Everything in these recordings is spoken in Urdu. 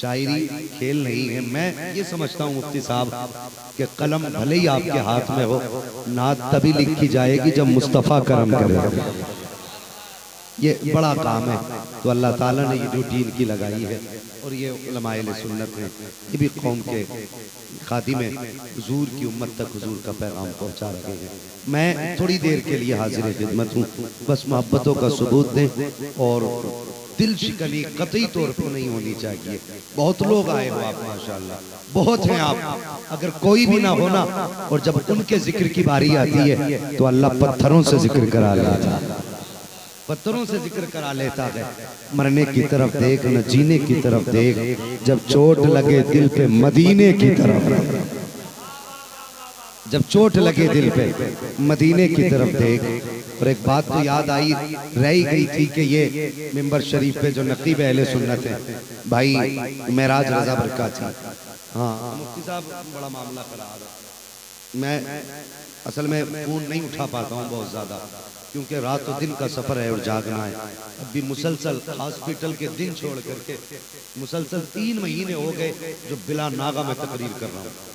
شاعری کھیل نہیں ہے. میں یہ سمجھتا ہوں مفتی صاحب کہ قلم بھلے ہی آپ کے ہاتھ میں ہو، نعت تبھی لکھی جائے گی جب مصطفیٰ کرم کرے. یہ بڑا کام ہے. تو اللہ تعالیٰ نے یہ جو دین کی لگائی ہے، اور یہ علماء اہل سنت ہیں، یہ بھی قوم کے خادم ہیں، حضور کی امت تک حضور کا پیغام پہنچا رہے ہیں. میں تھوڑی دیر کے لیے حاضر خدمت ہوں، بس محبتوں کا ثبوت دیں، اور دل شکنی قطعی طور پر نہیں ہونی چاہیے. بہت لوگ آئے ہو آپ، ماشاءاللہ بہت ہیں آپ. اگر کوئی بھی نہ ہونا، اور جب ان کے ذکر کی باری آتی ہے تو اللہ پتھروں سے ذکر کرا لیتا ہے، پتھروں سے ذکر کرا لیتا ہے. مرنے کی طرف دیکھ نہ جینے کی طرف دیکھ، جب چوٹ لگے دل پہ مدینے کی طرف، جب چوٹ لگے دل پہ مدینے کی طرف دیکھ. اور ایک بات تو یاد آئی رہی گئی تھی کہ یہ ممبر شریف پہ جو نقیب اہل سنت ہے بھائی معراج رضا برکاتی، ہاں مفتی صاحب بڑا معاملہ کرا رہا. میں اصل میں فون نہیں اٹھا پاتا ہوں بہت زیادہ، کیونکہ رات و دن کا سفر ہے اور جاگنا ہے. اب بھی مسلسل ہاسپٹل کے دن چھوڑ کر کے مسلسل 3 مہینے ہو گئے جو بلا ناغہ میں تقریر کر رہا ہوں.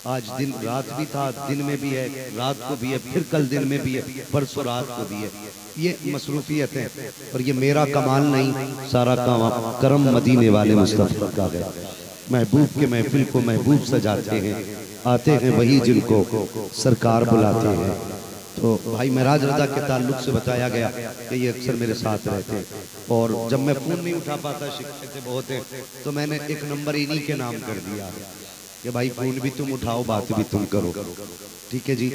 آج دن رات بھی تھا، دن میں بھی ہے، رات کو بھی ہے، پھر کل دن میں بھی ہے، پرسوں رات کو بھی ہے. یہ مصروفیت ہے، اور یہ میرا کمال نہیں، سارا کرم مدینے والے مصطفیٰ کا ہے. محبوب کے محفل کو محبوب سجاتے ہیں، آتے ہیں وہی جن کو سرکار بلاتے ہیں. تو بھائی معراج رضا کے تعلق سے بتایا گیا کہ یہ اکثر میرے ساتھ رہتے ہیں، اور جب میں فون نہیں اٹھا پاتا، شکایتیں بہت ہیں، تو میں نے ایک نمبر انہی کے نام کر دیا کہ بھائی فون بھی تم اٹھاؤ، بات بھی تم کرو. ٹھیک ہے جی.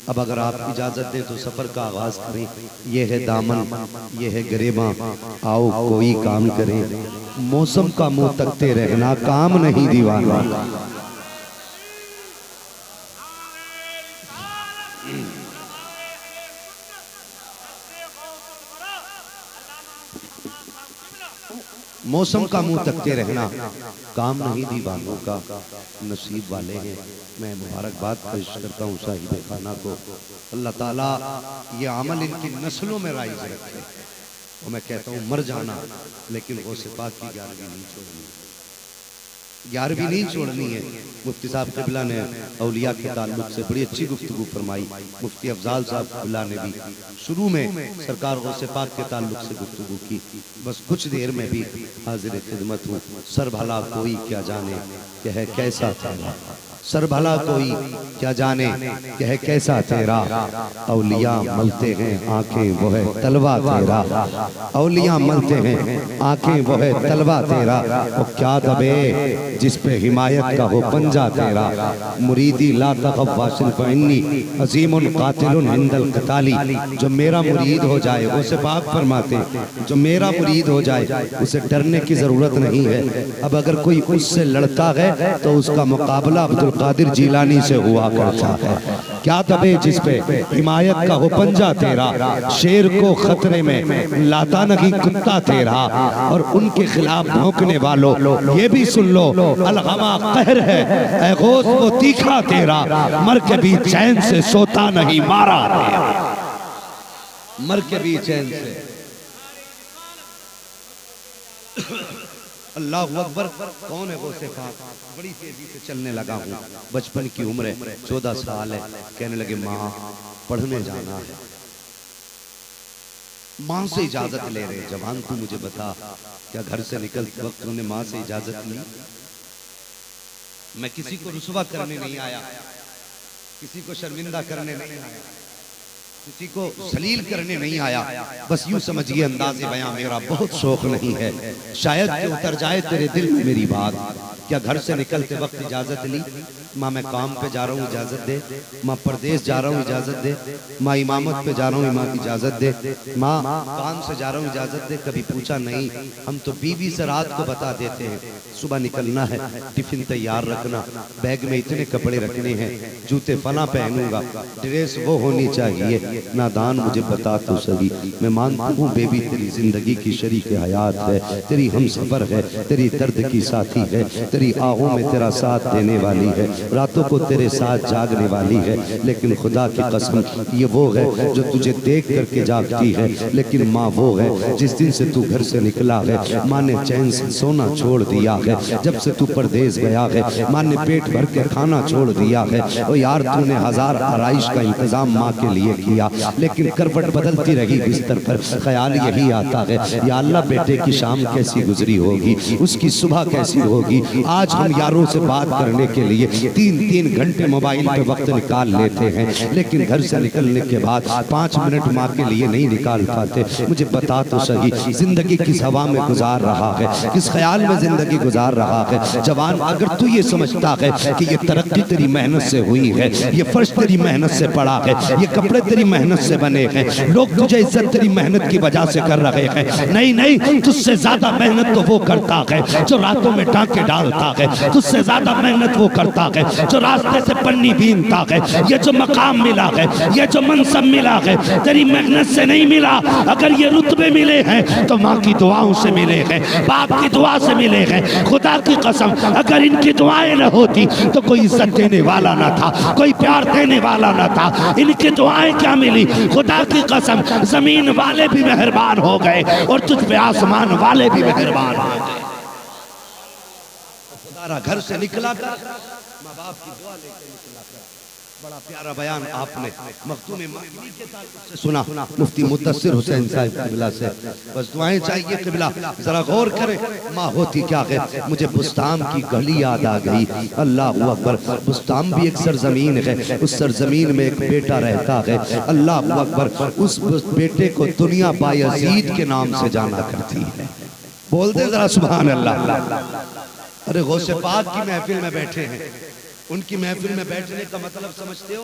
اب اگر آپ اجازت دیں تو سفر کا آغاز کریں. یہ ہے دامن، یہ ہے گریباں، آؤ کوئی کام کریں. موسم کا منہ تکتے رہنا کام نہیں دیوانا. موسم کا منہ تکتے رہنا کام نہیں دیوانوں کا. نصیب والے ہیں. میں مبارکباد پیش کرتا ہوں صاحب خانہ کو. اللہ تعالیٰ یہ عمل ان کی نسلوں میں رائج رکھے. اور میں کہتا ہوں مر جانا لیکن غوث پاک کی 11ویں نہیں چھوڑنی، 11ویں نہیں چھوڑنی ہے. مفتی صاحب قبلہ نے اولیاء کے تعلق سے بڑی اچھی گفتگو فرمائی. مفتی افضال صاحب قبلہ نے بھی شروع میں سرکار غوث پاک کے تعلق سے گفتگو کی. بس کچھ دیر میں بھی حاضر خدمت ہوں. سر بھلا کوئی کیا جانے کہ ہے کیسا تیرا، سر بھلا کوئی کیا جانے کہ ہے کیسا تیرا. اولیاء ملتے ہیں آنکھیں وہ ہے تلوہ تیرا، اولیاء ملتے ہیں آنکھیں وہ ہے تلوہ تیرا. وہ کیا دبے جس پہ حمایت کا ہو پنجہ تیرا. مریدی لا تخف واصل فانی عظیم قاتل عند القتال. جو میرا مرید ہو جائے، اسے پاک فرماتے جو میرا مرید ہو جائے اسے ڈرنے کی ضرورت نہیں ہے. اب اگر کوئی اس سے لڑتا ہے تو اس کا مقابلہ عبدالقادر جیلانی سے ہوا کرتا ہے. کیا دبے جس پہ حمایت کا ہو پنجہ تیرا. شیر کو خطرے میں لاتا نہیں کتا تیرا. اور ان کے خلاف بھونکنے والوں یہ بھی سن لو، الغما قہر ہے اے غوث وہ تیکھا تیرا. مر کے بھی چین سے سوتا نہیں مارا تیرا، مر کے بھی چین سے. اللہ اکبر. کون ہے غوث پاک؟ بڑی تیزی سے چلنے لگا ہوں. بچپن کی عمر ہے، 14 سال ہے. کہنے لگے ماں پڑھنے جانا ہے. ماں سے اجازت لے رہے. جوان تو مجھے بتا کیا گھر سے نکلتے وقت انہوں نے ماں سے اجازت لی؟ میں کسی کو رسوا کرنے نہیں آیا، کسی کو شرمندہ کرنے نہیں آیا، کسی کو ذلیل کرنے نہیں آیا. بس یوں سمجھئے انداز بیاں میرا بہت شوق نہیں ہے. شاید کہ اتر جائے تیرے دل میں میری بات. کیا گھر سے نکلتے وقت اجازت لی؟ ماں میں کام پہ جا رہا ہوں اجازت دے. ماں پردیس جا رہا ہوں اجازت دے. ماں امامت پہ جا رہا ہوں اجازت دے. ماں کام سے جا رہا ہوں اجازت دے. کبھی پوچھا نہیں. ہم تو بیوی سے رات کو بتا دیتے ہیں صبح نکلنا ہے، ٹفن تیار رکھنا، بیگ میں اتنے کپڑے رکھنے ہیں، جوتے فلاں پہنوں گا، ڈریس وہ ہونی چاہیے. نادان مجھے بتا تو سہی. میں مانتا ہوں بیبی تیری زندگی کی شریک حیات ہے، تیری ہم سفر ہے، تیری درد کی ساتھی ہے، تیری آہوں میں تیرا ساتھ دینے والی ہے. راتوں کو تیرے ساتھ جاگنے والی ہے، لیکن خدا کی قسم یہ وہ ہے جو تجھے دیکھ کر کے جاگتی ہے، لیکن ماں وہ ہے جس دن سے تو گھر سے نکلا ہے ماں نے چین سے سونا چھوڑ دیا ہے، جب سے تو پردیس گیا ہے ماں نے پیٹ بھر کے کھانا چھوڑ دیا ہے۔ اور یار تو نے ہزار آرائش کا انتظام ماں کے لیے کیا، لیکن کروٹ بدلتی رہی بستر پر، خیال یہی آتا ہے یا اللہ بیٹے کی شام کیسی گزری ہوگی، اس کی صبح کیسی ہوگی۔ آج ہم یاروں سے بات کرنے کے لیے 3 گھنٹے موبائل پہ وقت نکال لیتے ہیں، لیکن گھر سے نکلنے کے بعد 5 منٹ ماں کے لیے نہیں نکال پاتے۔ مجھے بتا تو صحیح زندگی کس ہوا میں گزار رہا ہے، کس خیال میں زندگی گزار رہا ہے۔ جوان اگر تو یہ سمجھتا ہے کہ یہ ترقی تیری محنت سے ہوئی ہے، یہ فرش تیری محنت سے پڑا ہے، یہ کپڑے تیری محنت سے بنے ہیں، لوگ تجھے عزت تیری محنت کی وجہ سے کر رہے ہیں، نہیں، تجھ سے زیادہ محنت تو وہ کرتا ہے جو راتوں میں ٹانکے ڈالتا ہے، تجھ سے زیادہ محنت وہ کرتا ہے جو راستے سے پنی بینتا ہے۔ یہ جو مقام ملا ہے، یہ جو منصب ملا ہے، تیری محنت سے نہیں ملا۔ اگر یہ رتبے ملے ہیں تو ماں کی دعاؤں سے ملے ہیں، باپ کی دعا سے ملے ہیں۔ خدا کی قسم اگر ان کی دعائیں نہ ہوتی تو کوئی عزت دینے والا نہ تھا، کوئی پیار دینے والا نہ تھا۔ ان کی دعائیں کیا ملی؟ خدا کی قسم زمین والے بھی مہربان ہو گئے اور تجھ پہ آسمان والے بھی مہربان ہو گئے۔ خدا گھر سے نکلا کر ماں باپ کی دعا لے کے نکلا کر۔ بڑا پیارا بیان آپ نے مختوم مدنی کے تعلق سے سنا مفتی مدثر حسین صاحب قبلہ سے۔ بس دعائیں چاہیے قبلہ، ذرا غور کریں ماں ہوتی کیا ہے۔ مجھے بستام کی گلی یاد آ گئی، اللہ اکبر۔ بستام بھی ایک سرزمین ہے، اس سرزمین میں ایک بیٹا رہتا ہے، اللہ اکبر۔ اس بیٹے کو دنیا بایزید کے نام سے جانا کرتی ہے۔ بول دیں ذرا سبحان اللہ۔ ارے غوث پاک کی محفل میں بیٹھے ہیں، ان کی محفل میں بیٹھنے کا مطلب سمجھتے ہو؟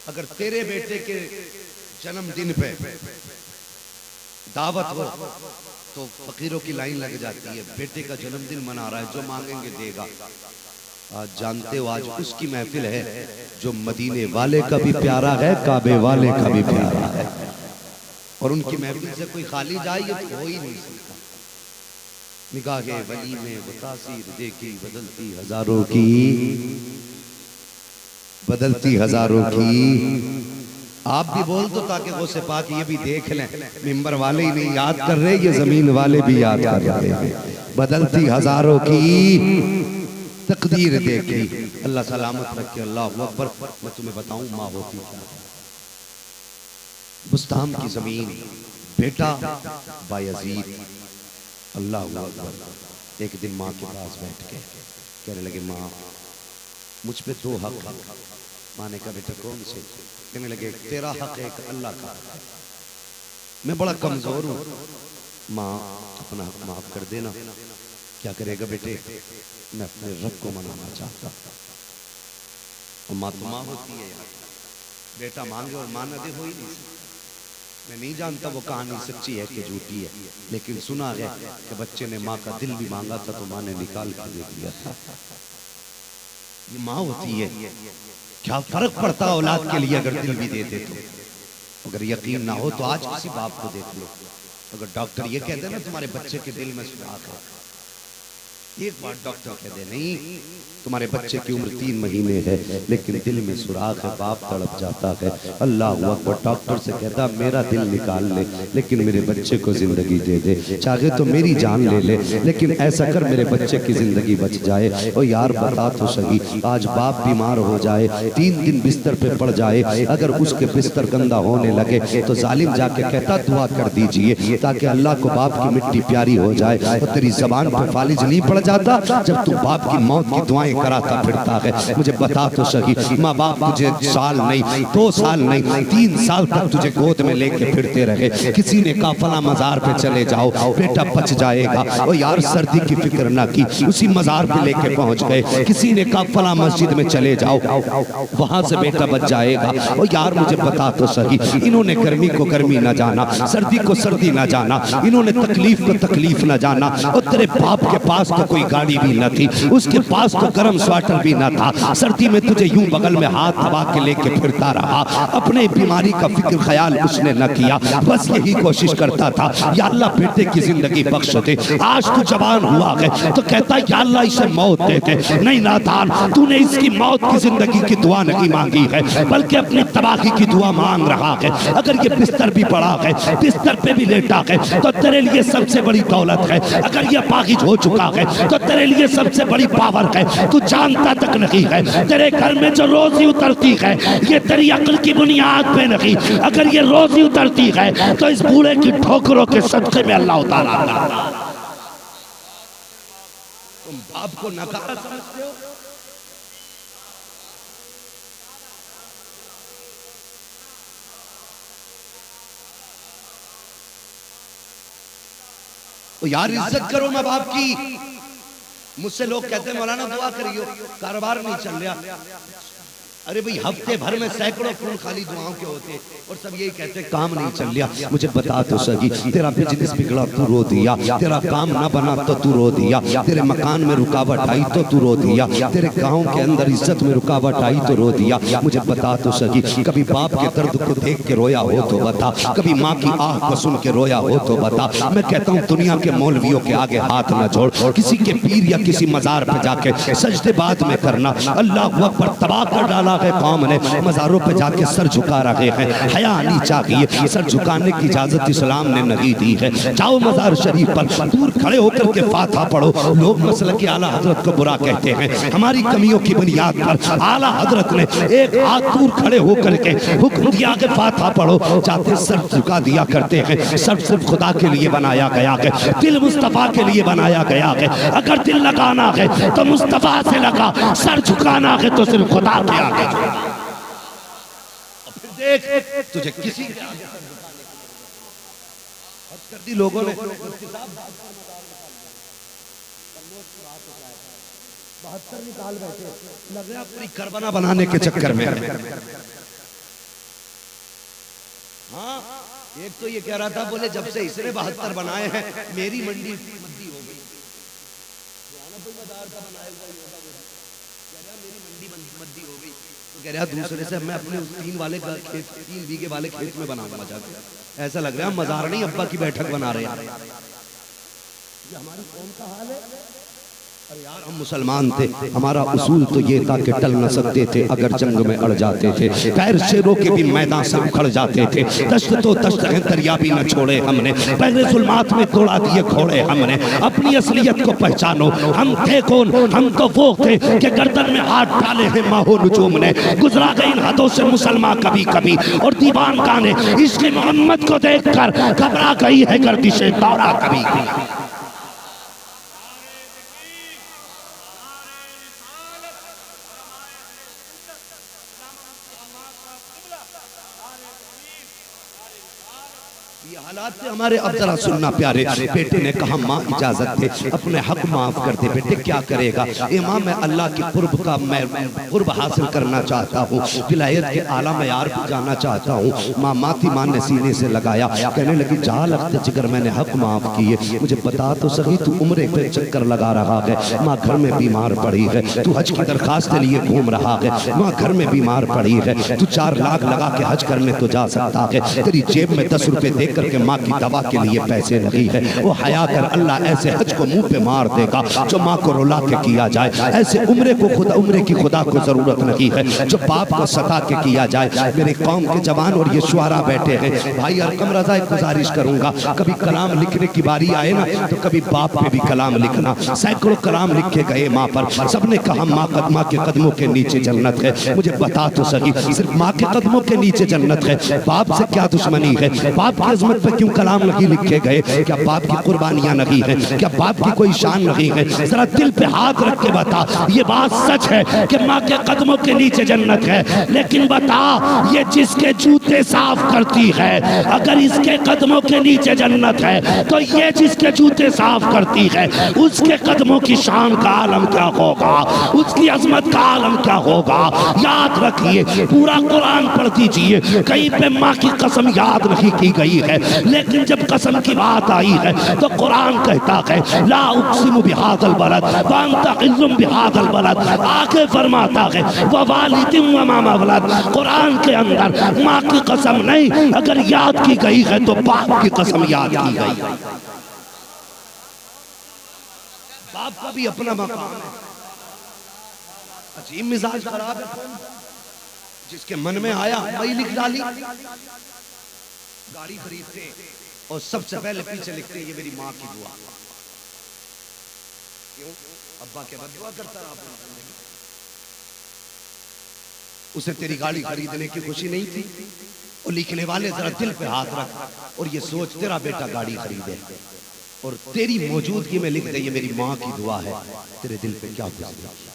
اگر تیرے بیٹے کے جنم دن پہ دعوت ہو تو فقیروں کی لائن لگ جاتی ہے، بیٹے کا جنم دن منا رہا ہے، جو مانگیں گے دے گا۔ آج جانتے ہو آج اس کی محفل ہے جو مدینے والے کا بھی پیارا ہے، کعبے والے کا بھی پیارا ہے، اور ان کی محفل سے کوئی خالی جائے یہ تو ہو ہی نہیں سکتا۔ نگاہ ولی میں وہ تاثیر دیکھی بدلتی ہزاروں کی، بدلتی ہزاروں کی۔ آپ بھی بول دو تاکہ غوث پاک یہ بھی دیکھ لیں، ممبر والے ہی نہیں یاد کر رہے، یہ زمین والے بھی یاد کر رہے ہیں۔ بدلتی ہزاروں کی تقدیر دیکھی، اللہ سلامت رکھے، اللہ اکبر۔ میں تمہیں بتاؤں ماں ہوتی کیا ہے۔ بستام کی زمین، بیٹا بایزید، اللہ اکبر۔ ایک دن ماں کے پاس بیٹھ کے کہنے لگے ماں مجھ پہ 2 حق ہیں۔ ماں نے کہا بیٹا کون سے؟ کہنے لگے تیرا حق ہے، ایک اللہ کا حق ہے۔ میں بڑا کمزور ہوں، ماں اپنا حق معاف کر دینا۔ کیا کرے گا بیٹے؟ میں اپنے رب کو منانا چاہتا ہوں۔ ماں تو ماں ہوتی ہے یار، بیٹا مانگے اور ماں نہ دے ہو ہی نہیں سکتا۔ میں نہیں جانتا وہ کہانی سچی ہے کہ جھوٹی ہے، لیکن سنا ہے کہ بچے نے ماں کا دل بھی مانگا تھا تو ماں نے نکال کے دے دیا تھا۔ یہ ماں ہوتی ہے، کیا فرق پڑتا اولاد کے لیے اگر دل بھی دے دے تو۔ اگر یقین نہ ہو تو آج کسی باپ کو دیکھ لو، اگر ڈاکٹر یہ کہہ دے نا تمہارے بچے کے دل میں سوراخ ہے، ایک بار ڈاکٹر کہہ دے نہیں تمہارے بچے کی عمر 3 مہینے ہے لیکن دل میں سوراخ ہے، باپ تڑپ جاتا ہے۔ اللہ اکبر۔ ڈاکٹر سے کہتا میرا دل نکال لے لیکن میرے بچے کو زندگی دے دے، چاہے تو میری جان لے لے لیکن ایسا کر میرے بچے کی زندگی بچ جائے۔ اور یار بتا تو صحیح، آج باپ بیمار ہو جائے، 3 دن بستر پہ پڑ جائے، اگر اس کے بستر گندا ہونے لگے تو ظالم جا کے کہتا دعا کر دیجئے تاکہ اللہ کو باپ کی مٹی پیاری ہو جائے۔ اور تیری زبان پہ فالج نہیں پڑ جاتا جب تو باپ کی موت کی دعائیں کراتا پھرتا ہے۔ مجھے بتا تو صحیح، ماں باپ تجھے 1 سال نہیں 2 سال نہیں 3 سال تک تجھے گود میں لے کے پھرتے رہے۔ کسی نے کہا فلاں مزار پہ چلے جاؤ بیٹا بچ جائے گا، اور یار سردی کی فکر نہ کی، اسی مزار پہ لے کے پہنچ گئے۔ کسی نے کہا فلاں مسجد میں چلے جاؤ وہاں سے بیٹا بچ جائے گا۔ اور یار مجھے بتا تو صحیح، انہوں نے گرمی کو گرمی نہ جانا، سردی کو سردی نہ جانا، انہوں نے تکلیف کو تکلیف نہ جانا۔ اور تیرے باپ کے پاس تو کوئی گاڑی بھی نہ تھی، اس کے پاس تو گرم سواٹر بھی نہ تھا، سردی میں تجھے یوں بغل میں ہاتھ دبا کے لے کے پھرتا رہا، اپنے بیماری کا فکر خیال اس نے نہ کیا، بس یہی کوشش کرتا تھا یا اللہ بیٹے کی زندگی بخش دے، آج تو جوان ہوا ہے تو کہتا یا اللہ اسے موت دے دے۔ نہیں نادان، تو نے اس کی موت کی زندگی کی دعا نہیں مانگی ہے بلکہ اپنی تباہی کی دعا مانگ رہا ہے۔ اگر یہ بستر بھی پڑا ہے، بستر پہ بھی لیٹا ہے تو تیرے لیے سب سے بڑی دولت ہے، اگر یہ پاغج ہو چکا ہے تو تیرے لیے سب سے بڑی پاور ہے، تو جانتا تک نہیں ہے تیرے گھر میں جو روزی اترتی ہے یہ تیری عقل کی بنیاد پہ نہیں، اگر یہ روزی اترتی ہے تو اس بوڑھے کی ٹھوکروں کے صدقے میں اللہ اتارا۔ تم باپ کو نکارا سمجھتے ہو؟ یار عزت کرو ماں باپ کی۔ مجھ سے لوگ کہتے ہیں مولانا دعا کریو، کاروبار نہیں چل رہا۔ ارے بھئی ہفتے بھر میں سینکڑوں فون خالی دعاؤں کے ہوتے اور سب یہی کہتے ہیں کام نہیں چل رہا۔ مجھے بتا تو سکی، تیرا بزنس بگڑا تو رو دیا، تیرا کام نہ بنا تو رو دیا، تیرے مکان میں رکاوٹ آئی تو رو دیا، تیرے گاؤں کے اندر عزت میں رکاوٹ آئی تو رو دیا۔ مجھے بتا تو سکی، کبھی باپ کے درد کو دیکھ کے رویا ہو تو بتا، کبھی ماں کی آہ کو سن کے رویا ہو تو بتا۔ میں کہتا ہوں دنیا کے مولویوں کے آگے ہاتھ نہ جوڑ، کسی کے پیر یا کسی مزار پہ جا کے سجدے بعد میں کرنا۔ اللہ اکبر، تباہ کر ڈالا ہے قوم نے، مزاروں پہ جا کے سر جھکا رہے ہیں۔ حیا نہیں چاہیے، سر جھکانے کی اجازت اسلام نے نہیں دی ہے۔ جاؤ مزار شریف پر دور کھڑے ہو کر کے فاتحہ پڑھو۔ لوگ مسلک اعلیٰ حضرت کو برا کہتے ہیں، ہماری کمیوں کی بنیاد پر اعلیٰ حضرت نے ایک ہاتھ دور کھڑے ہو کر کے حکم دیا کہ فاتحہ پڑھو، جاتے سر جھکا دیا کرتے ہیں۔ سر صرف خدا کے لیے بنایا گیا ہے، دل مصطفیٰ کے لیے بنایا گیا ہے۔ اگر دل لگانا ہے تو مصطفیٰ سے لگا، سر جھکانا ہے تو صرف خدا کے آگے۔ دیکھ تجھے کسی کے آگے حد کر دی لوگوں نے۔ بہتر نکال بیٹھے، لگ رہا پوری کربلا بنانے کے چکر میں۔ ہاں ایک تو یہ کہہ رہا تھا، بولے جب سے اس نے 72 بنائے ہیں میری منڈی مدی ہو گئی۔ کہہ رہا دوسرے سے میں اپنے 3 بیگے والے کھیت میں بناؤں گا جا کے۔ ایسا لگ رہا ہے مزار نہیں ابا کی بیٹھک بنا رہے ہیں۔ یہ ہماری قوم کا حال ہے۔ ارے یار ہم مسلمان تھے، ہمارا اصول تو یہ تھا کہ ٹل نہ سکتے تھے اگر جنگ میں اڑ جاتے تھے، پیر شیروں کے بھی میدان سے اکھڑ جاتے تھے، دشت تو دشت ہیں دریا بھی نہ چھوڑے ہم نے، پہلے ظلمات میں توڑا دیے کھوڑے ہم نے۔ اپنی اصلیت کو پہچانو، ہم تھے کون؟ ہم تو وہ تھے کہ گردن میں ہاتھ ڈالے ہیں ماہ و نجوم نے، گزرا گئی ان حدوں سے مسلمان کبھی کبھی، اور دیوان گانے عشق محمد کو دیکھ کر گھبرا گئی ہے گردش دورہ کبھی کبھی۔ یہ حالات سے ہمارے اب ذرا سننا پیارے۔ بیٹے نے کہا ماں اجازت دے، اپنے حق معاف کر دے۔ بیٹے کیا کرے گا؟ اے ماں میں اللہ کی قرب کا میں قرب حاصل کرنا چاہتا ہوں، ولایت کے اعلیٰ معیار پر جانا چاہتا ہوں۔ ماں تھی، ماں نے سینے سے لگایا، کہنے لگی جا لگتے جگر میں نے حق معاف کیے، مجھے بتا تو صحیح تو عمرے پہ چکر لگا رہا ہے، ماں گھر میں بیمار پڑی ہے، تو حج کی درخواست کے لیے گھوم رہا ہے، ماں گھر میں بیمار پڑی ہے، تو 4 لاکھ لگا کے حج کرنے تو جا سکتا ہے، تیری جیب میں 10 روپے دے کر کے ماں کی دوا کے لیے پیسے نہیں ہے، وہ حیا کر، اللہ ایسے حج کو منہ پہ مار دے گا جو ماں کو رلا کے کیا جائے، ایسے عمرے کی خدا کو ضرورت نہیں ہے جو باپ کو ستا کے کیا جائے۔ میرے قوم کے جوان اور یہ شعراء بیٹھے ہیں، بھائی ارقم رضا ایک گزارش کروں گا، کبھی کلام لکھنے کی باری آئے نا تو کبھی باپ پہ بھی کلام لکھنا۔ سینکڑوں کلام لکھے گئے ماں پر، سب نے کہا ماں کے قدموں کے نیچے جنت ہے، مجھے بتا تو سکی صرف ماں کے قدموں کے نیچے جنت ہے، باپ سے کیا دشمنی ہے؟ باپ کی عظمت پہ کیوں کلام نہیں لکھے گئے؟ کیا باپ کی قربانیاں نہیں ہیں؟ کیا باپ کی کوئی شان نہیں ہے؟ ذرا دل پہ ہاتھ رکھ کے بتا، یہ بات سچ ہے کہ ماں کے قدموں کے نیچے جنت ہے، لیکن بتا یہ جس کے جوتے صاف کرتی ہے، اگر اس کے قدموں کے نیچے جنت ہے تو یہ جس کے جوتے صاف کرتی ہے اس کے قدموں کی شان کا عالم کیا ہوگا، اس کی عظمت کا عالم کیا ہوگا؟ یاد رکھیے، پورا قرآن پڑھ دیجئے، کہیں پہ ماں کی قسم یاد نہیں کی گئی ہے، لیکن جب قسم کی بات آئی ہے تو قرآن کہتا ہے لا اقسم بہذا البلد وانت حل بہذا البلد، آگے فرماتا ہے ووالد وما ولد، قرآن کے اندر ماں کی قسم نہیں، اگر یاد کی گئی ہے تو باپ کی قسم یاد کی گئی۔ باپ کا بھی اپنا مقام ہے۔ عجیب مزاج خراب ہے، جس کے من میں آیا وہی لکھ ڈالی۔ گاڑی خریدتے اور سب سے پہلے پیچھے لکھتے یہ میری ماں کی دعا۔ کیوں؟ ابا کے بعد دعا کرتا رہا، اسے تیری گاڑی خریدنے کی خوشی نہیں تھی؟ اور لکھنے والے ذرا دل پہ ہاتھ رکھ اور یہ سوچ تیرا بیٹا گاڑی خریدے اور تیری موجودگی میں لکھ دے یہ میری ماں کی دعا ہے، تیرے دل پہ کیا گزرے؟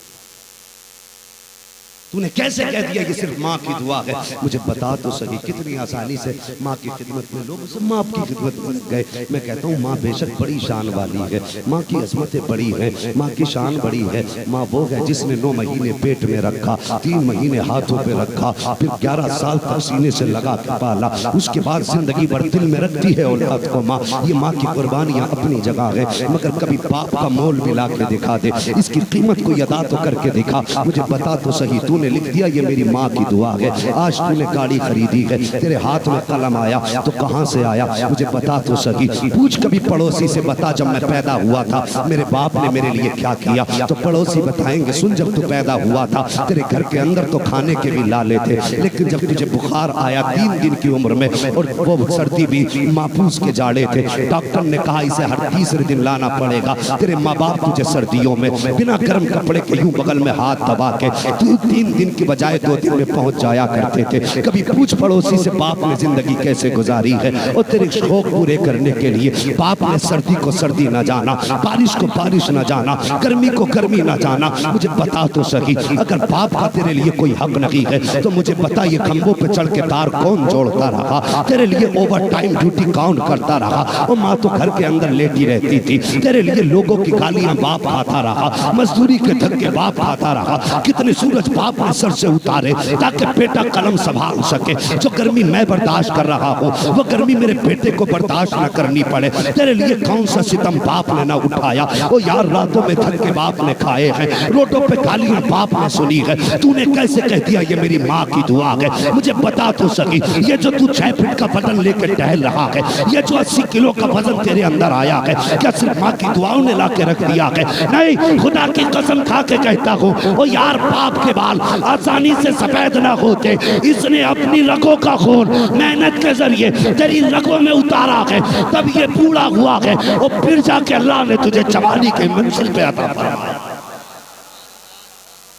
تو نے کیسے کہہ دیا یہ صرف ماں کی دعا ہے؟ مجھے بتا تو صحیح، کتنی آسانی سے ماں کی خدمت میں لوگ اسے ماں کی خدمت میں گئے۔ میں کہتا ہوں ماں بے شک بڑی شان والی ہے، ماں کی عظمتیں بڑی ہیں، ماں کی شان بڑی ہے۔ ماں وہ ہے جس نے 9 مہینے پیٹ میں رکھا، 3 مہینے ہاتھوں پہ رکھا، پھر 11 سال تک سینے سے لگا کے پالا، اس کے بعد زندگی بھر دل میں رکھتی ہے اولاد کو ماں۔ یہ ماں کی قربانیاں اپنی جگہ ہے، مگر کبھی باپ کا مول ملا کے دکھا دے، اس کی قیمت کو ادا تو کر کے دکھا۔ مجھے بتا تو صحیح، تو نے لکھ دیا یہ میری ماں کی دعا ہے۔ آج تو نے گاڑی خریدی ہے، تیرے ہاتھ میں قلم آیا تو کہاں سے آیا؟ مجھے بتا تو صحیح، پوچھ کبھی پڑوسی سے، بتا جب میں پیدا ہوا تھا میرے باپ نے میرے لیے کیا کیا؟ تو پڑوسی بتائیں گے سن جب تو پیدا ہوا تھا تیرے گھر کے اندر تو کھانے کے بھی لالے تھے، لیکن جب تجھے بخار آیا 3 دن کی عمر میں اور وہ سردی بھی محفوظ کے جاڑے تھے، ڈاکٹر نے کہا اسے ہر تیسرے دن لانا پڑے گا۔ تیرے ماں باپ تجھے سردیوں میں بنا گرم کپڑے کے یوں بغل میں ہاتھ دبا کے 3 دن کی بجائے 2 دن میں پہنچ جایا کرتے تھے۔ کبھی پوچھ پڑوسی سے باپ نے زندگی کیسے گزاری ہے؟ اور تیرے شوق پورے کرنے کے لیے باپ نے سردی کو سردی نہ جانا، بارش کو بارش نہ جانا، گرمی کو گرمی نہ جانا۔ مجھے بتا تو صحیح، اگر باپ کا تیرے لیے کوئی حق نہیں ہے تو مجھے بتا یہ کھمبوں پہ چڑھ کے تار کون جوڑتا رہا؟ تیرے لیے اوور ٹائم ڈیوٹی کون کرتا رہا؟ اور ماں تو گھر کے اندر لیٹی رہتی تھی، تیرے لیے لوگوں کی گالیاں باپ کھاتا رہا، مزدوری کے دھکے باپ کھاتا رہا، کتنے سورج باپ نے سر سے اتارے تاکہ بیٹا قلم سنبھال سکے۔ جو گرمی میں برداشت کر رہا ہوں وہ گرمی میرے بیٹے کو برداشت نہ کرنی پڑے۔ تیرے لیے کون سا ستم باپ نے نہ اٹھایا؟ وہ یار راتوں میں تھک کے باپ نے کھائے ہیں، روڈوں پہ گالیاں باپ نے سنی ہے، تو نے کیسے کہہ دیا یہ میری ماں کی دعا ہے؟ مجھے بتا تو صحیح، یہ جو تو 6 فٹ کا وزن لے کے ٹہل رہا ہے، یہ جو 80 کلو کا وزن تیرے اندر آیا ہے، کیا صرف ماں کی دعاؤں نے لا کے رکھ دیا ہے؟ نہیں، خدا کی قسم کھا کے کہتا ہوں وہ یار باپ کے بال آسانی سے سفید نہ ہوتے، اس نے اپنی رگوں کا خون محنت کے ذریعے تیری رگوں میں اتارا ہے، تب یہ بوڑھا ہوا ہے، اور پھر جا کے اللہ نے تجھے جوانی کے منزل پہ عطا فرمایا۔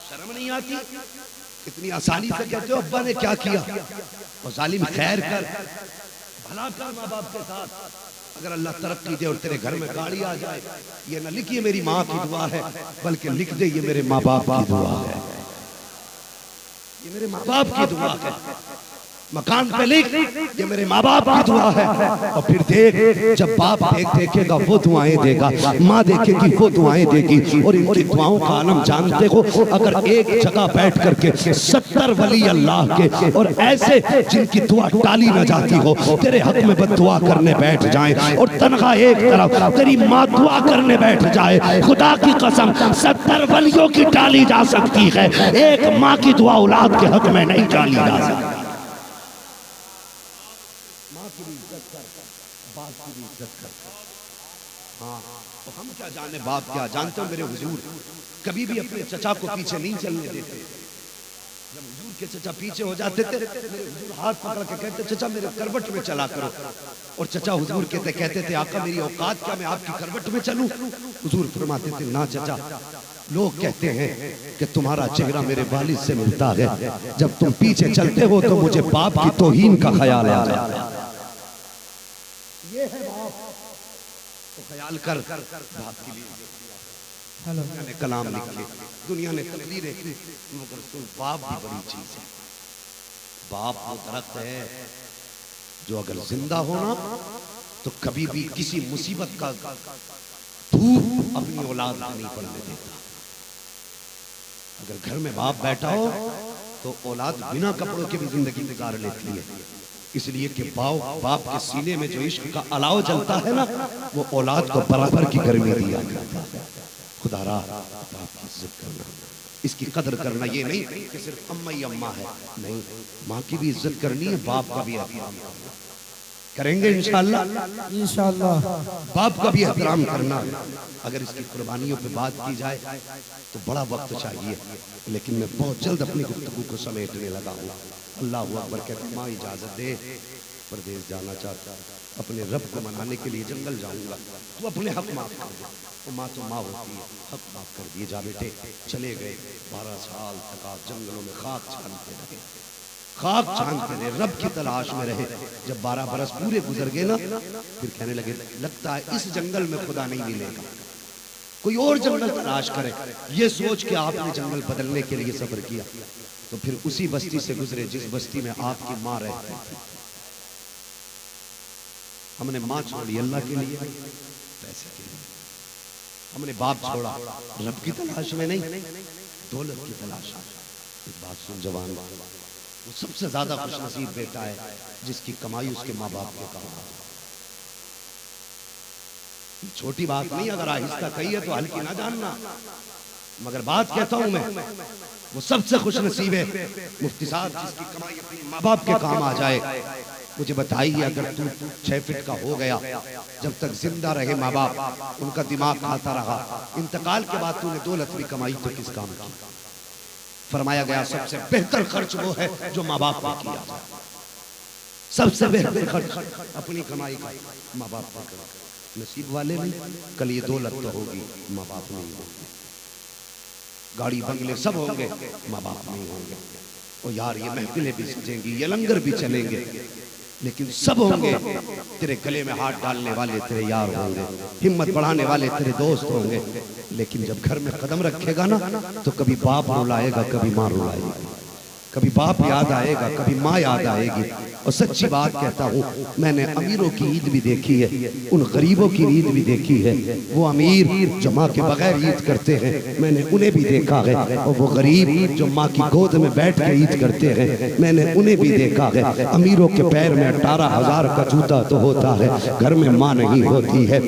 شرم نہیں آتی؟ کتنی آسانی سے کہتے ہو ابا نے کیا کیا؟ اور ظالم خیر کر، بھلا کر ماں باپ کے ساتھ۔ اگر اللہ ترقی دے اور تیرے گھر میں گاڑی آ جائے، یہ نہ لکھیے میری ماں کی دعا ہے، بلکہ لکھ دے یہ میرے ماں باپ کی دعا ہے، یہ میرے ماں باپ کی دعا ہے۔ مکان پہ لکھ یہ میرے ماں باپ کی دعا ہے، اور پھر دیکھ جب باپ دیکھے گا وہ دعائیں دے گا، ماں دیکھے گی وہ دعائیں دے گی، اور ان کی دعاؤں کا عالم جانتے ہو؟ اگر ایک جگہ بیٹھ کر کے 70 ولی اللہ کے اور ایسے جن کی دعا ٹالی نہ جاتی ہو تیرے حق میں بد دعا کرنے بیٹھ جائیں، اور تنہا ایک طرف تیری ماں دعا کرنے بیٹھ جائے، خدا کی قسم 70 ولیوں کی ٹالی جا سکتی ہے، ایک ماں کی دعا اولاد کے حق میں نہیں ٹالی جا سکتی۔ تو ہم کیا جانے باپ کیا جانتے ہو؟ میرے حضور کبھی بھی اپنے چچا کو پیچھے نہیں چلنے دیتے۔ جب حضور کے چچا پیچھے ہو جاتے تھے میرے حضور ہاتھ پکڑ کے کہتے چچا میرے کروٹ میں چلا کرو، اور چچا حضور کہتے تھے آقا میری اوقات کیا، میں آپ کی کروٹ میں چلوں؟ حضور فرماتے تھے نا چچا، لوگ کہتے ہیں کہ تمہارا چہرہ میرے والد سے ملتا ہے، جب تم پیچھے چلتے ہو تو مجھے باپ کی توہین کا خیال آ جاتا ہے۔ یہ ہے باپ، تو خیال کر باپ کے لیے دنیا نے کلام لکھے، دنیا نے تقریریں کی، مگر سن باپ بھی بڑی چیز ہے۔ باپ وہ درخت ہے جو اگر زندہ ہونا تو کبھی بھی کسی مصیبت کا دھوپ اپنی اولاد میں نہیں پڑنے دیتا۔ اگر گھر میں باپ بیٹھا ہو تو اولاد بنا کپڑوں کے بھی زندگی گزار لیتی ہے، اس لیے کہ باپ کے سینے میں جو عشق کا الاؤ جلتا ہے نا، وہ اولاد کو برابر کی گرمی دیا کرتا ہے۔ خدا را باپ کی عزت کرنا، اس کی قدر کرنا، یہ نہیں کہ صرف اماں ہی اماں ہے، نہیں، ماں کی بھی عزت کرنی ہے، باپ کا بھی احترام کریں گے انشاءاللہ۔ انشاءاللہ باپ کا بھی احترام کرنا۔ اگر اس کی قربانیوں پہ بات کی جائے تو بڑا وقت چاہیے، لیکن میں بہت جلد اپنی گفتگو کو سمیٹنے لگا ہوں۔ اللہ اکبر کہتا ہے، ماں اجازت دے، پردیس جانا چاہتا، اپنے رب کو منانے کے لیے جنگل جاؤں گا، تو اپنے حق معاف کر دے۔ وہ ماں تو ماں ہوتی ہے، حق معاف کر دیے، جا بیٹے۔ چلے گئے، 12 سال تک آپ جنگلوں میں خاک چھانتے رہے، خاک چھانتے رہے، رب کی تلاش میں رہے۔ جب 12 برس پورے گزر گئے نا، پھر کہنے لگے لگتا ہے اس جنگل میں خدا نہیں ملے گا، کوئی اور جنگل تلاش کرے۔ یہ سوچ کے آپ نے جنگل بدلنے کے لیے صبر کیا، تو پھر اسی بستی سے گزرے جس بستی میں آپ کی ماں رہتی تھی۔ ہم نے ماں چھوڑی اللہ کے لیے، پیسے کے لیے۔ ہم نے باپ چھوڑا رب کی تلاش میں نہیں، دولت کی تلاش میں۔ ایک بات سن جوان، وہ سب سے زیادہ خوش نصیب بیٹا ہے جس کی کمائی اس کے ماں باپ کے کام آ جائے۔ چھوٹی بات نہیں، اگر آہستہ کہی ہے تو ہلکی نہ جاننا، مگر بات کہتا ہوں میں، وہ سب سے خوش نصیب ہے مفتی صاحب جس کی کمائی اپنے ماں باپ کے کام آ جائے۔ مجھے بتائیے اگر تو 6 فٹ کا ہو گیا، جب تک زندہ رہے ماں باپ، ان کا دماغ کھاتا رہا، انتقال کے بعد تو نے دولت بھی کمائی تو کس کام کی؟ فرمایا گیا سب سے بہتر خرچ وہ ہے جو ماں باپ نے کیا، سب سے بہتر خرچ اپنی کمائی کا ماں باپ نے کیا۔ نصیب والے نہیں، کل یہ دولت تو ہوگی، ماں باپ نہیں ہوں گے، گاڑی بنگلے سب ہوں گے، ماں باپ نہیں ہوں گے۔ اور یار یہ محفلیں بھی سجیں گی، یہ لنگر بھی چلیں گے، لیکن سب ہوں گے، تیرے گلے میں ہاتھ ڈالنے والے تیرے یار ہوں گے، ہمت بڑھانے والے تیرے دوست ہوں گے، لیکن جب گھر میں قدم رکھے گا نا تو کبھی باپ رلائے گا، کبھی ماں رلائے گی، کبھی باپ یاد آئے گا، کبھی ماں یاد آئے گی۔ اور سچی بات کہتا ہوں، میں نے امیروں کی عید بھی دیکھی ہے، ان غریبوں کی عید بھی دیکھی ہے۔ وہ امیر جو ماں کے بغیر عید کرتے ہیں میں نے انہیں بھی دیکھا ہے، اور وہ غریب جو ماں کی گود میں بیٹھ کے عید کرتے ہیں میں نے انہیں بھی دیکھا ہے۔ امیروں کے پیر میں 18,000 کا جوتا تو ہوتا ہے، گھر میں ماں نہیں ہوتی ہے۔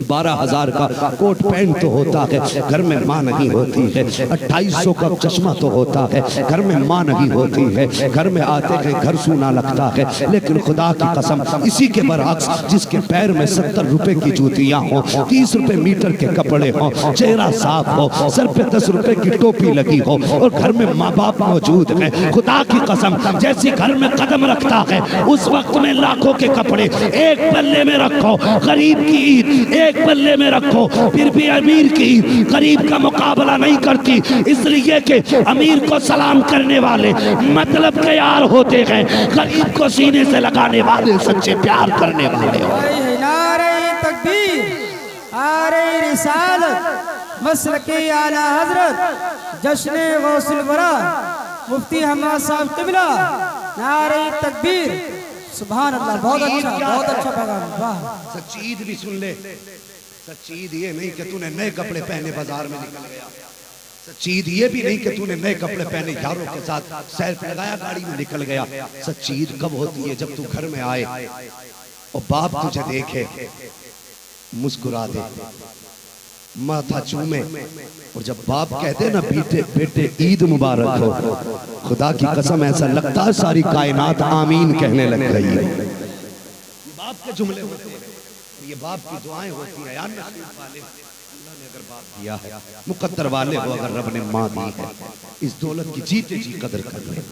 12,000 کا کوٹ پینٹ تو ہوتا ہے، گھر میں ماں نہیں ہوتی ہے۔ 2800 کا چشمہ تو ہوتا ہے، گھر میں ماں نہیں ہوتی ہے۔ گھر میں آتے ہیں گھر سونا لگتا ہے، لیکن خدا کی قسم اسی کے برعکس جس کے پیر میں 70 روپے کی جوتیاں ہوں، 30 روپے میٹر کے کپڑے ہوں، چہرہ صاف ہو، سر پہ 10 روپے کی ٹوپی لگی ہو، اور گھر میں ماں باپ موجود ہیں، خدا کی قسم جیسی گھر میں قدم رکھتا ہے اس وقت میں لاکھوں کے کپڑے ایک پلے میں رکھو، غریب کی عید ایک پلے میں رکھو، پھر بھی امیر کی عید غریب کا مقابلہ نہیں کرتی، اس لیے کہ امیر کو سلام کرنے والے مطلب کے یار ہوتے ہیں، غریب کو سینے سے لگانے والے سچے پیار کرنے والے ہوتے۔ نعرہ تکبیر، نعرہ رسالت، مسلک اعلیٰ حضرت جشن غوث الورا مفتی حماد صاحب قبلہ، نعرہ تکبیر، سبحان اللہ، بہت اچھا پیغام۔ واہ، سچی عید بھی سن لے، سچی عید یہ نہیں کہ تو نے نئے کپڑے پہنے بازار میں نکل گیا، سچی عید یہ بھی نہیں کہ تو نے نئے کپڑے پہنے یاروں کے ساتھ سیلف لگایا گاڑی میں نکل گیا۔ سچی عید کب ہوتی ہے؟ جب تو گھر میں آئے اور باپ تجھے دیکھے، مسکرا دے، ماتھا چومے، اور جب باپ کہتے نا بیٹے عید مبارک ہو، خدا کی قسم ایسا لگتا ہے ساری کائنات آمین کہنے لگ گئی ہے۔ یہ باپ کے جملے ہوتے ہیں، یہ باپ کی دعائیں ہوتی ہیں۔ یا نصیب والے اللہ نے اگر باپ دیا ہے، مقدر والے ہو اگر رب نے ماں دی ہے، اس دولت کی جیتے جی قدر کر لیں،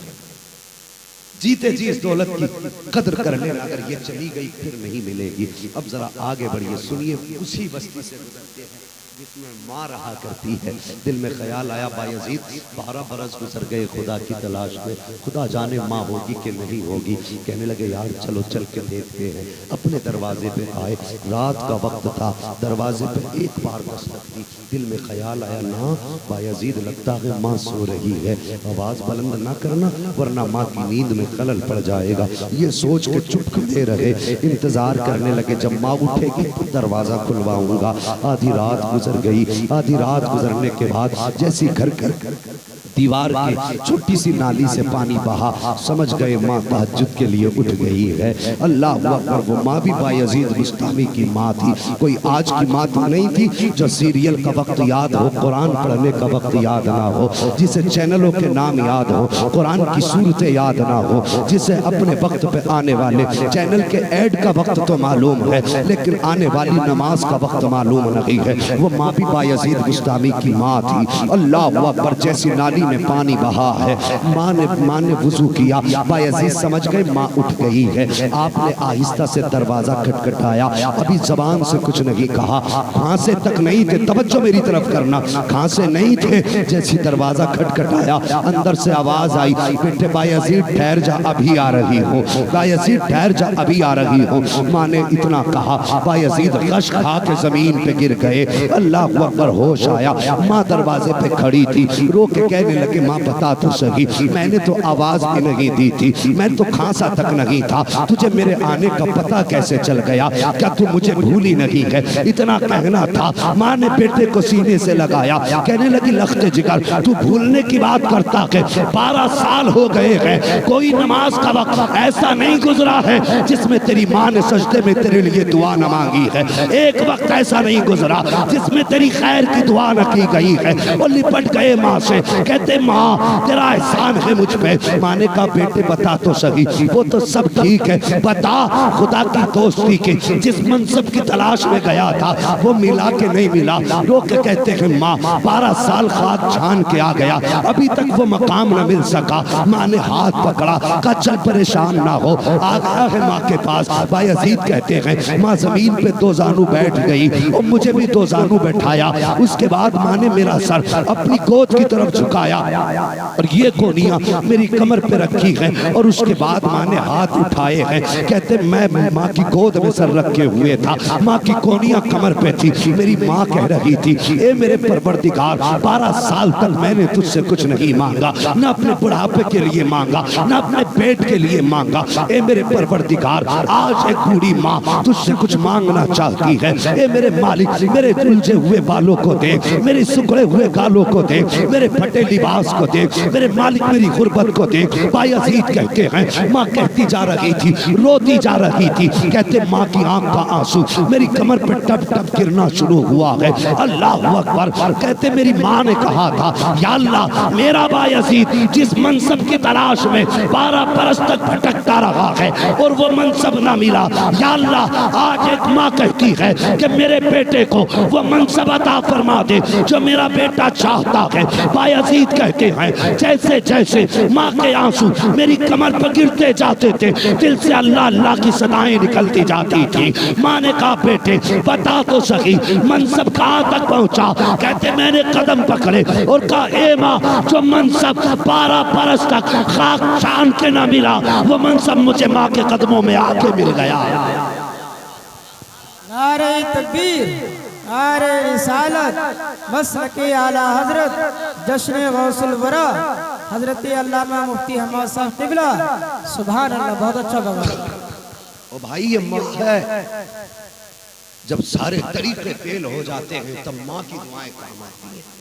جیتے جی اس دولت کی قدر کر لیں، اگر یہ چلی گئی پھر نہیں ملے گی۔ اب ذرا آگے بڑھئے، سنیے اسی بستی سے گزرتے ہیں جس میں ماں رہا کرتی ہے۔ دل میں خیال آیا بایزید 12 برس گزر گئے خدا کی تلاش میں، خدا جانے ماں ہوگی کہ نہیں ہوگی۔ کہنے لگے یار چلو چل کے دیکھتے ہیں۔ اپنے دروازے پہ آئے، رات کا وقت تھا، دروازے پہ ایک بار دستک دی، دل میں خیال آیا نا بایزید لگتا ہے ماں سو رہی ہے، آواز بلند نہ کرنا ورنہ ماں کی نیند میں خلل پڑ جائے گا۔ یہ سوچ کے چپ کھڑے رہے، انتظار کرنے لگے جب ماں اٹھے گی دروازہ کھلواؤں گا۔ آدھی رات گزر گئی، آدھی رات گزرنے کے بعد جیسی گھر دیوار کے چھوٹی سی نالی سے پانی بہا، سمجھ گئے ماں تہجد کے لیے اٹھ گئی ہے۔ اللہ اکبر، وہ ماں بھی بایزید بستامی کی ماں تھی، کوئی آج کی ماں تو نہیں تھی جو سیریل کا وقت یاد ہو، قرآن پڑھنے کا وقت یاد نہ ہو، جسے چینلوں کے نام یاد ہو، قرآن کی صورتیں یاد نہ ہو، جسے اپنے وقت پہ آنے والے چینل کے ایڈ کا وقت تو معلوم ہے لیکن آنے والی نماز کا وقت معلوم نہیں ہے۔ وہ ماں بھی بایزید بستامی کی ماں تھی۔ اللہ اکبر، جیسی نالی میں پانی بہا ہے، ماں نے وضو کیا، بایزید سمجھ گئے ماں اٹھ گئی ہے۔ آپ نے آہستہ سے دروازہ کھٹکھٹایا، ابھی زبان سے کچھ نہیں کہا، کھانسے تک نہیں تھے، توجہ میری طرف کرنا، کھانسے نہیں تھے، جیسی دروازہ کھٹکھٹایا اندر سے آواز آئی، بیٹے بایزید ٹھہر جا، ابھی آ رہی ہوں، بایزید ٹھہر جا، ابھی آ رہی ہوں۔ ماں نے اتنا کہا، بایزید غش کھا کے زمین پہ گر گئے۔ اللہ اکبر، ہوش آیا، ماں دروازے پہ کھڑی تھی، رو کے کہنے لگے ماں بتا تو صحیح، میں نے تو آواز بھی نہیں دی تھی، میں تو کھانسا تک نہیں تھا، تجھے میرے آنے کا پتہ کیسے چل گیا؟ کیا تو مجھے بھولی نہیں ہے؟ اتنا کہنا تھا، ماں نے بیٹے کو سینے سے لگایا، کہنے لگی لخت جگر، تو بھولنے کی بات کرتا کہ 12 سال ہو گئے ہیں، کوئی نماز کا وقت ایسا نہیں گزرا ہے جس میں تیری ماں نے سجدے میں تیرے لیے دعا نہ مانگی ہے، ایک وقت ایسا نہیں گزرا جس میں تیری خیر کی دعا نہ کی گئی ہے۔ وہ لپٹ گئے ماں سے، کہتے ماں تیرا احسان ہے مجھ پہ۔ ماں نے کہا بیٹے بتا تو صحیح، وہ تو سب ٹھیک ہے، بتا خدا کی دوستی کے جس منصب کی تلاش میں گیا تھا وہ ملا کہ نہیں ملا؟ رو کے کہتے ہیں ماں 12 سال خواہ چھان کے آ گیا، ابھی تک وہ مقام نہ مل سکا۔ ماں نے ہاتھ پکڑا، کہا چل پریشان نہ ہو، آ گیا ہے ماں کے پاس۔ بایزید کہتے ہیں ماں زمین پہ 2 زانو بیٹھ گئی اور مجھے بھی 2 زانو بیٹھایا، اس کے بعد ماں نے میرا سر اپنی گود کی طرف جھکایا اور یہ کونیاں میری کمر پہ رکھی ہیں، اور اس کے بعد ماں نے ہاتھ اٹھائے ہیں، کہتے میں ماں کی گود میں سر رکھے ہوئے تھا، ماں کی کونیاں کمر پہ تھی، میری ماں کہہ رہی تھی اے میرے پروردگار 12 سال تک میں نے تجھ سے کچھ نہیں مانگا، نہ اپنے بڑھاپے کے لیے مانگا، نہ اپنے پیٹ کے لیے مانگا، اے میرے پروردگار آج ایک بوڑھی ماں تجھ سے کچھ مانگنا چاہتی ہے، اے میرے مالک میرے الجھے ہوئے بالوں کو دیکھ، میرے سکڑے ہوئے گالوں کو دیکھ، میرے پھٹے لباس کو دیکھ، میرے مالک میری غربت کو دیکھ۔ بایزید کہتے ہیں ماں کہتی جا رہی تھی، روتی جا رہی تھی، کہتے ماں کی آنکھ کا آنسو میری کمر پہ ٹپ ٹپ گرنا شروع ہوا ہے۔ اللہ اکبر، کہتے میری ماں نے کہا تھا یا اللہ میرا بایزید جس منصب کی تلاش میں 12 برس تک بھٹکتا رہا ہے اور وہ منصب نہ ملا، یا اللہ آج ایک ماں کہتی ہے کہ میرے بیٹے کو وہ منصب عطا فرما دے جو میرا بیٹا چاہتا ہے۔ بایزید کہتے ہیں جیسے جیسے ماں کے آنسو میری کمر پر گرتے جاتے تھے دل سے اللہ اللہ کی صدائیں نکلتی جاتی تھی۔ ماں نے کہا بیٹے بتا تو صحیح منصب کہاں تک پہنچا؟ کہتے میں نے قدم پکڑے اور کہا اے ماں جو منصب 12 برس تک خاک چھان کے نہ ملا وہ منصب مجھے ماں کے قدموں میں آ کے مل گیا۔ نعرہ تکبیر، نعرہ رسالت، مسلک اعلیٰ حضرت جشن غوث الورا حضرت علامہ مفتی حماد صاحب قبلہ، سبحان اللہ، بہت اچھا گوا۔ او بھائی یہ موقع ہے جب سارے طریقے فیل ہو جاتے ہیں تب ماں کی دعائیں کام آتی ہیں۔